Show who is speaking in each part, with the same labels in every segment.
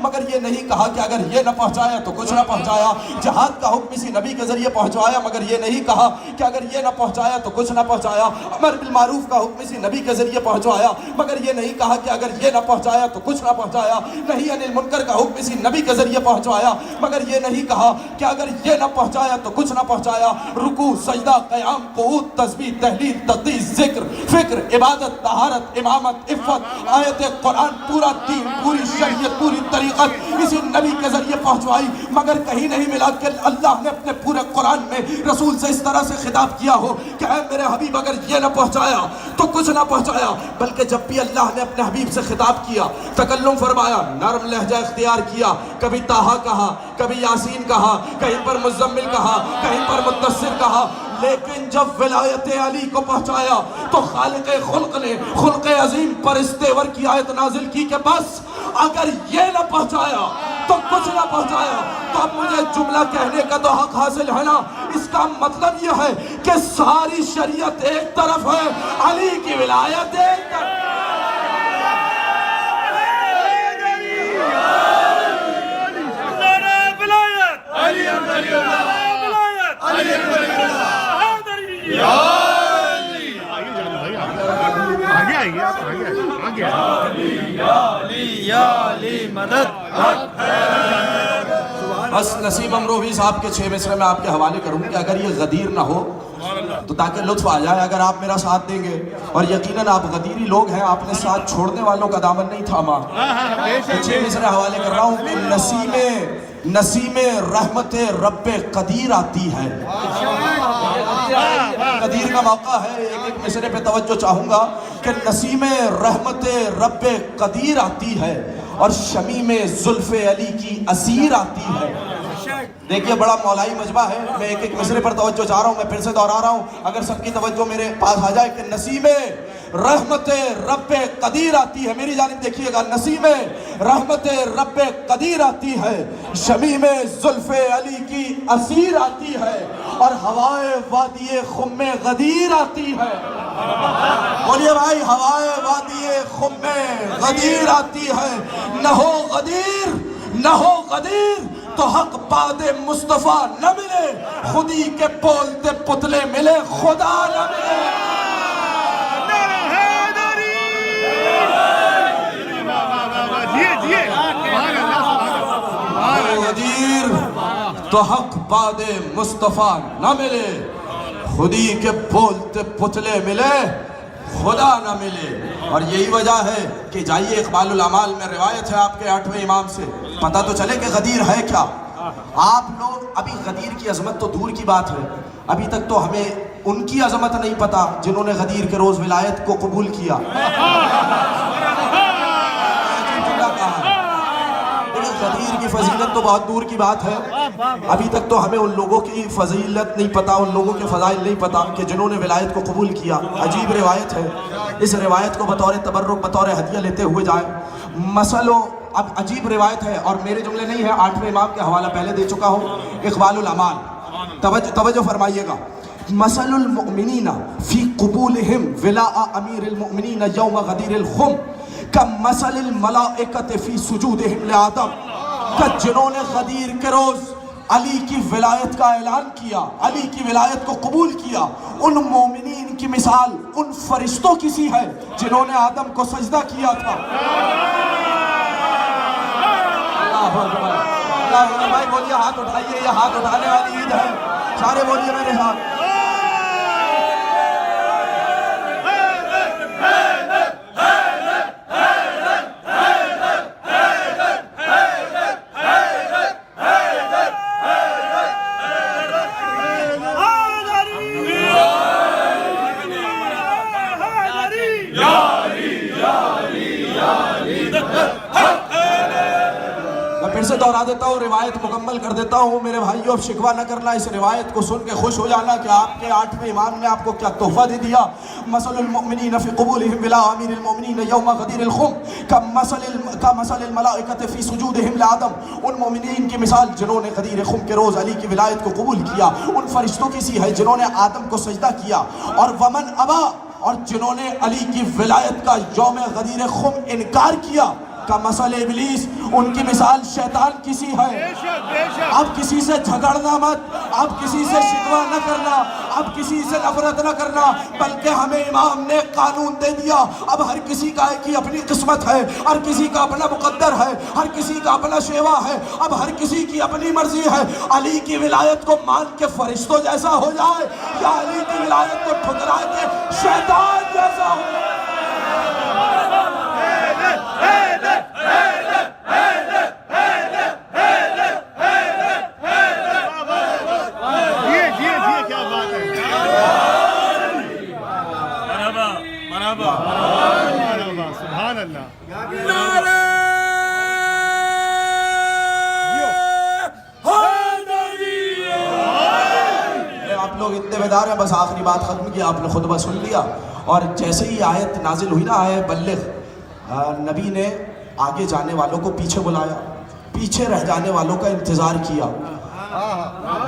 Speaker 1: مگر یہ نہیں کہا کہ اگر یہ نہ پہنچایا تو کچھ نہ پہنچایا. جہاد کا حکم اسی نبی کے ذریعے پہنچوایا مگر یہ نہیں کہا کہ اگر یہ نہ پہنچایا تو کچھ نہ پہنچایا. امر بالمعروف کا حکم اسی نبی کے ذریعے پہنچوایا مگر یہ نہیں کہا کہ اگر یہ نہ پہنچایا تو کچھ نہ پہنچایا. نہی عن المنکر کا حکم اسی نبی کے ذریعے پہنچوایا مگر یہ نہیں کہا کہ اگر یہ نہ پہنچایا تو کچھ نہ پہنچایا. رکوع، سجدہ، قیام، قعود، تسبیح، تحلیل، تقدیس، ذکر، فکر، عبادت، طہارت، امامت، عفت، آیت قرآن، پورا دین، پوری شریعت، پوری طریقت اسی نبی کے ذریعے پہنچوائی مگر کہیں نہیں ملا کہ اللہ نے اپنے پورے قرآن میں رسول سے اس طرح سے خطاب کیا ہو کہ اے میرے حبیب اگر یہ نہ پہنچایا تو کچھ نہ پہنچایا. بلکہ جب بھی اللہ نے اپنے حبیب سے خطاب کیا، تکلم فرمایا، نرم لہجہ اختیار کیا، کبھی طٰہٰ کہا، کبھی یاسین کہا، کہیں پر مزمل کہا، کہیں پر مدثر کہا. لیکن جب ولایت علی کو پہنچایا تو خالق خلق نے خلق عظیم پر استیور کی آیت نازل کی کہ بس اگر یہ نہ پہنچایا تو کچھ نہ پہنچایا. تو اب مجھے جملہ کہنے کا تو حق حاصل ہے نا. اس کا مطلب یہ ہے کہ ساری شریعت ایک طرف ہے، علی کی ولایت ایک طرف. بس نسیم امروہی صاحب کے 6 مصرے میں آپ کے حوالے کروں کہ اگر یہ غدیر نہ ہو تو تاکہ لطف آ جائے. اگر آپ میرا ساتھ دیں گے اور یقیناً آپ غدیری لوگ ہیں، آپ نے ساتھ چھوڑنے والوں کا دامن نہیں تھاما. 6 مصرے حوالے کر رہا ہوں کہ نسیم رحمت رب قدیر آتی ہے. قدیر کا موقع ہے، ایک مصرے پہ توجہ چاہوں گا کہ نسیم رحمت رب قدیر آتی ہے اور شمیم زلف علی کی اسیر آتی ہے. دیکھیے بڑا مولائی مجمع ہے، میں ایک مصرے پر توجہ چاہ رہا ہوں، میں پھر سے دہرا رہا ہوں اگر سب کی توجہ میرے پاس آ جائے کہ نسیم رحمت رب قدیر آتی ہے. میری جانب دیکھیے گا، نسیم رحمت رب قدیر آتی ہے، شمیم زلف علی کی اسیر آتی ہے اور ہوائے وادی خم غدیر آتی ہے. بولیے بھائی، ہوائے وادی خم غدیر آتی ہے. نہ ہو غدیر تو حق باد مصطفیٰ نہ ملے، خودی کے بولتے پتلے ملے خدا نہ ملے. غدیر تو حق باد مصطفیٰ نہ ملے، خودی کے بولتے پتلے ملے خدا نہ ملے. اور یہی وجہ ہے کہ جائیے اقبال الاعمال میں روایت ہے آپ کے 8ویں امام سے، پتہ تو چلے کہ غدیر ہے کیا. آپ لوگ ابھی غدیر کی عظمت تو دور کی بات ہے، ابھی تک تو ہمیں ان کی عظمت نہیں پتا جنہوں نے غدیر کے روز ولایت کو قبول کیا. غدیر کی فضیلت تو بہت دور کی بات ہے، ابھی تک تو ہمیں ان لوگوں کی فضیلت نہیں پتا، ان لوگوں کے فضائل نہیں پتا کہ جنہوں نے ولایت کو قبول کیا. عجیب روایت ہے، اس روایت کو بطور تبرک بطور ہدیہ لیتے ہوئے جائیں. مسئلوں اب عجیب روایت ہے اور میرے جملے نہیں ہیں، 8ویں امام کے حوالہ پہلے دے چکا ہوں، اقبال الاعمال. توجہ فرمائیے گا. مثل المؤمنین فی قبولہم ولاء امیر المؤمنین یوم غدیر الخم کمثل الملائکۃ فی سجودہم لآدم. کہ جنہوں نے غدیر کے روز علی کی ولایت کا اعلان کیا، علی کی ولایت کو قبول کیا، ان مومنین کی مثال ان فرشتوں کی سی ہے جنہوں نے آدم کو سجدہ کیا تھا. اللہ بھائی بولیے، ہاتھ اٹھائیے، یہ ہاتھ اٹھانے والی عید ہے، سارے بولیے میرے ساتھ. پھر سے دہرا دیتا ہوں، روایت مکمل کر دیتا ہوں. میرے بھائیوں اب شکوہ نہ کرنا، اس روایت کو سن کے خوش ہو جانا کہ آپ کے 8ویں امام نے آپ کو کیا تحفہ دے دیا. مثل المؤمنین فی قبولہم ولاء امیر المؤمنین یوم غدیر الخم کمثل الملائکۃ فی سجودہم لآدم. ان مومنین کی مثال جنہوں نے غدیر خم کے روز علی کی ولایت کو قبول کیا ان فرشتوں کی سی ہے جنہوں نے آدم کو سجدہ کیا. اور ومن ابا، اور جنہوں نے علی کی ولایت کا یوم غدیر خم انکار کیا کمثل ابلیس، ان کی مثال شیطان کسی ہے۔ اب کسی سے جھگڑنا مت، اب کسی سے شکوہ نہ کرنا، اب کسی سے نفرت نہ کرنا، بلکہ ہمیں امام نے قانون دے دیا۔ اب ہر کسی کا ایک ہی اپنی قسمت ہے، ہر کسی کا اپنا مقدر ہے، ہر کسی کا اپنا شیوا ہے، اب ہر کسی کی اپنی مرضی ہے۔ علی کی ولایت کو مان کے فرشتوں جیسا ہو جائے یا علی کی ولایت کو ٹھکرا کے شیطان جیسا ہو جائے۔
Speaker 2: سبحان اللہ۔
Speaker 1: آپ لوگ اتنے بیدار ہیں، بس آخری بات ختم کی، آپ نے خطبہ سن لیا، اور جیسے ہی آیت نازل ہوئی نا، آئے بلغ، نبی نے آگے جانے والوں کو پیچھے بلایا، پیچھے رہ جانے والوں کا انتظار کیا،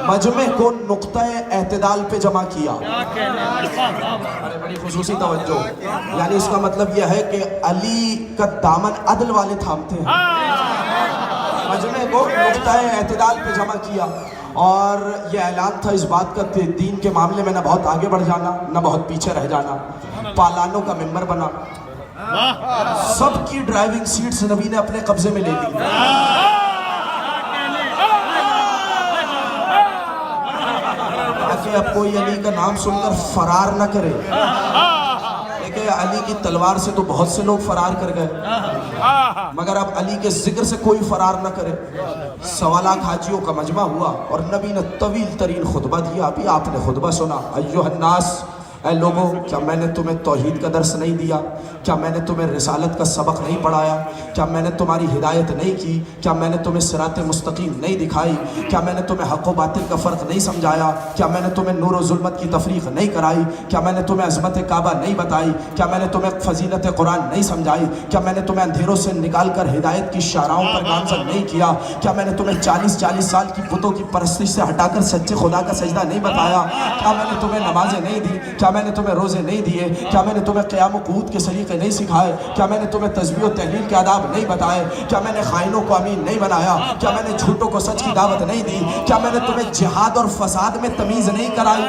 Speaker 1: مجمع کو نقطہ اعتدال پہ جمع کیا۔ بڑی خصوصی توجہ، یعنی اس کا مطلب یہ ہے کہ علی کا دامن عدل والے تھامتے ہیں۔ مجمع کو نقطہ اعتدال پہ جمع کیا، اور یہ اعلان تھا اس بات کا کہ دین کے معاملے میں نہ بہت آگے بڑھ جانا، نہ بہت پیچھے رہ جانا۔ پالانوں کا ممبر بنا، سب کی ڈرائیونگ سیٹس نبی نے اپنے قبضے میں لے لی۔ کہ اب کوئی علی کا نام سن کر فرار نہ کرے، کہ علی کی تلوار سے تو بہت سے لوگ فرار کر گئے، مگر اب علی کے ذکر سے کوئی فرار نہ کرے۔ 1.25 لاکھ حاجیوں کا مجمع ہوا، اور نبی نے طویل ترین خطبہ دیا۔ ابھی آپ نے خطبہ سنا، ایھا الناس، اے لوگوں، کیا میں نے تمہیں توحید کا درس نہیں دیا؟ کیا میں نے تمہیں رسالت کا سبق نہیں پڑھایا؟ کیا میں نے تمہاری ہدایت نہیں کی؟ کیا میں نے تمہیں صراط مستقیم نہیں دکھائی؟ کیا میں نے تمہیں حق و باطل کا فرق نہیں سمجھایا؟ کیا میں نے تمہیں نور و ظلمت کی تفریق نہیں کرائی؟ کیا میں نے تمہیں عظمت کعبہ نہیں بتائی؟ کیا میں نے تمہیں فضیلت قرآن نہیں سمجھائی؟ کیا میں نے تمہیں اندھیروں سے نکال کر ہدایت کی شاہراہوں پر گامزن نہیں کیا؟ کیا میں نے تمہیں 40 سال کی بتوں کی پرستش سے ہٹا کر سچے خدا کا سجدہ نہیں بتایا؟ کیا میں نے تمہیں نمازیں نہیں دی؟ کیا میں نے تمہیں روزے نہیں دیے؟ کیا میں نے تمہیں قیام و قعود کے سلیقے نہیں سکھائے؟ کیا میں نے تمہیں تسبیح و تحلیل کے آداب نہیں بتائے؟ کیا میں نے خائنوں کو امین نہیں بنایا؟ کیا میں نے جھوٹوں کو سچ کی دعوت نہیں دی؟ کیا میں نے تمہیں جہاد اور فساد میں تمیز نہیں کرائی؟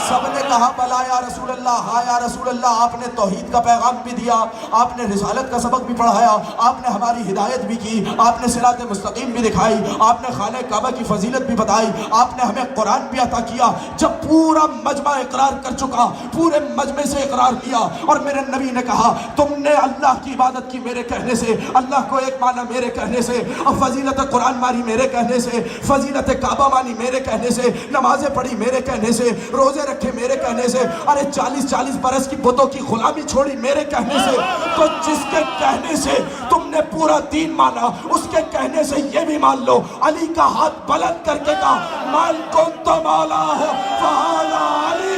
Speaker 1: سب نے کہا بلا یا رسول اللہ، ہاں یا رسول اللہ۔ آپ نے توحید کا پیغام بھی دیا، آپ نے رسالت کا سبق بھی پڑھایا، آپ نے ہماری ہدایت بھی کی، آپ نے صراط مستقیم بھی دکھائی، آپ نے خانہ کعبہ کی فضیلت بھی بتائی، آپ نے ہمیں قرآن بھی عطا کیا۔ جب پورا مجمع اقرار کر چکا، پورے مجمع سے اقرار کیا، اور میرے نبی نے کہا تم نے اللہ کی عبادت کی میرے کہنے سے، اللہ کو ایک مانا میرے کہنے سے، فضیلت قرآن مانی میرے کہنے سے، فضیلت کعبہ مانی میرے کہنے سے، نمازیں پڑھی میرے کہنے سے، روزے رکھے میرے کہنے سے، ارے 40 برس کی بتوں کی غلامی چھوڑی میرے کہنے سے۔ تو جس کے کہنے سے تم نے پورا دین مانا، اس کے کہنے سے یہ بھی مان لو۔ علی کا ہاتھ بلند کر کے کہا من کنت مولاہ فہذا علی۔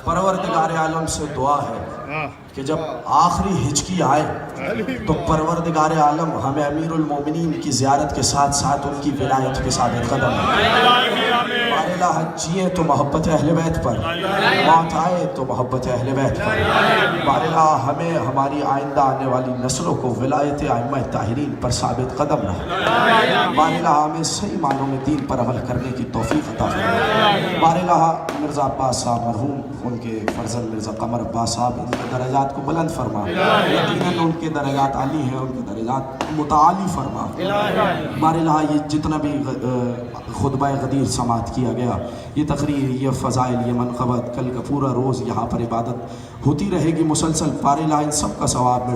Speaker 1: پروردگار عالم سے دعا ہے کہ جب آخری ہچکی آئے تو پروردگار عالم ہمیں امیر المومنین کی زیارت کے ساتھ ساتھ ان کی ولایت کے ثابت قدم ہمارے حج جیے تو محبت اہل بیت پر، موت آئے تو محبت اہل بیت پر۔ بارے ہمیں ہماری آئندہ آنے والی نسلوں کو ولایت ائمہ طاہرین پر ثابت قدم رہا۔ بارے ہمیں صحیح معنوں میں دین پر عمل کرنے کی توفیق عطا فرما۔ بارے مرزا عباس صاحب مرحوم، ان کے فرزند مرزا قمر عباس صاحب، ان کے درجات کو بلند فرما۔ یقیناً ان کے درجات عالی ہیں، ان کے درجات متعالی فرما۔ بارے یہ جتنا بھی خطبہ غدیر سماعت کیا گیا، یہ تقریر، یہ فضائل، یہ منقبت، کل کا پورا روز یہاں پر عبادت ہوتی رہے گی مسلسل۔ بارے ان سب کا ثواب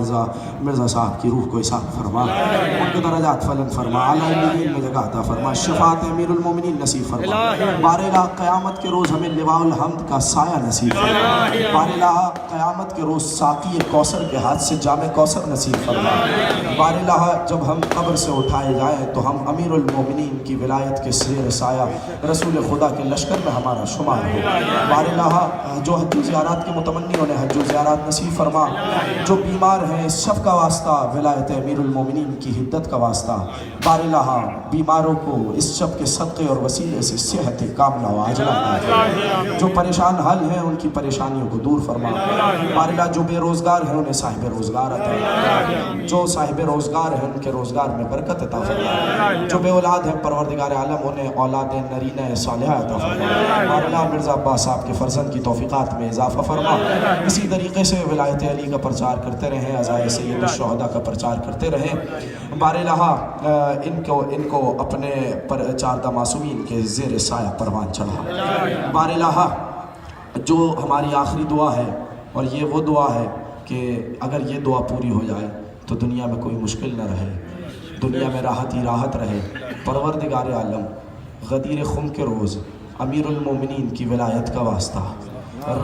Speaker 1: مرزا صاحب کی روح کو عصاب فرما، ان کے درجات بلند فرما، اعلیٰ علین میں جگہ عطا فرما، شفاعت امیر المومنین نصیب فرما۔ بارے قیامت کے روز ہمیں لواء الحمد کا سایہ نصیب فرما۔ بارے قیامت کے روز ساقی کوثر کے ہاتھ سے جام کوثر نصیب فرما۔ بارے جب ہم قبر سے اٹھائے جائیں تو ہم امیر المومنین کی ولایت کے زیر سایہ رسول خدا کے لشکر میں ہمارا شمار ہو۔ بار الہ جو حج و زیارات کے متمنیوں نے حج و زیارات نصیب فرما، جو بیمار ہیں اس شف کا واسطہ ولایت امیر المومنین کی حدت کا واسطہ، بار الہ بیماروں کو اس شب کے صدقے اور وسیلے سے صحت کاملہ و عاجلہ عطا، جو پریشان حال ہیں ان کی پریشانیوں کو دور فرما۔ بار الہ جو بے روزگار ہیں انہیں صاحب روزگار عطا، جو صاحب روزگار ہیں ان کے روزگار میں برکت عطا فرما، جو بے اولاد ہیں پروردگار عالم انہیں اولاد نرینہ صالحہ عطا فرما۔ بار الہ مرزا عباس صاحب کے فرزند کی توفیقات میں اضافہ فرما، اسی طریقے سے ولایت علی کا پرچار کرتے رہیں، عزائے سید الشہداء کا پرچار کرتے رہیں۔ بار الہ ان کو اپنے چاردہ معصومین کے زیر سایہ پروان چڑھا۔ بار الہ جو ہماری آخری دعا ہے اور یہ وہ دعا ہے کہ اگر یہ دعا پوری ہو جائے تو دنیا میں کوئی مشکل نہ رہے، دنیا میں راحت ہی راحت رہے۔ پروردگار عالم غدیر خم کے روز امیر المومنین کی ولایت کا واسطہ،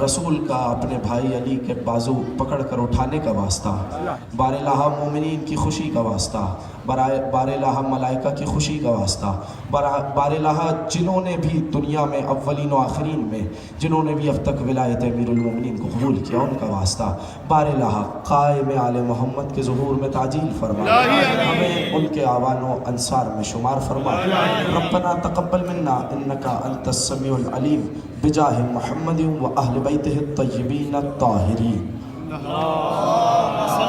Speaker 1: رسول کا اپنے بھائی علی کے بازو پکڑ کر اٹھانے کا واسطہ، بار الہ مومنین کی خوشی کا واسطہ، بار الہ ملائکہ کی خوشی کا واسطہ، بار الہ جنہوں نے بھی دنیا میں اولین و آخرین میں جنہوں نے بھی اب تک ولایت امیر المومنین کو قبول کیا ان کا واسطہ، بار الہ قائم آل محمد کے ظہور میں تعجیل فرما، ہمیں ان کے اعوان و انصار میں شمار فرما۔ ربنا تقبل منا انکا انت السمیع العلیم بجاہ محمد و اہل بیتہ الطیبین الطاہرین۔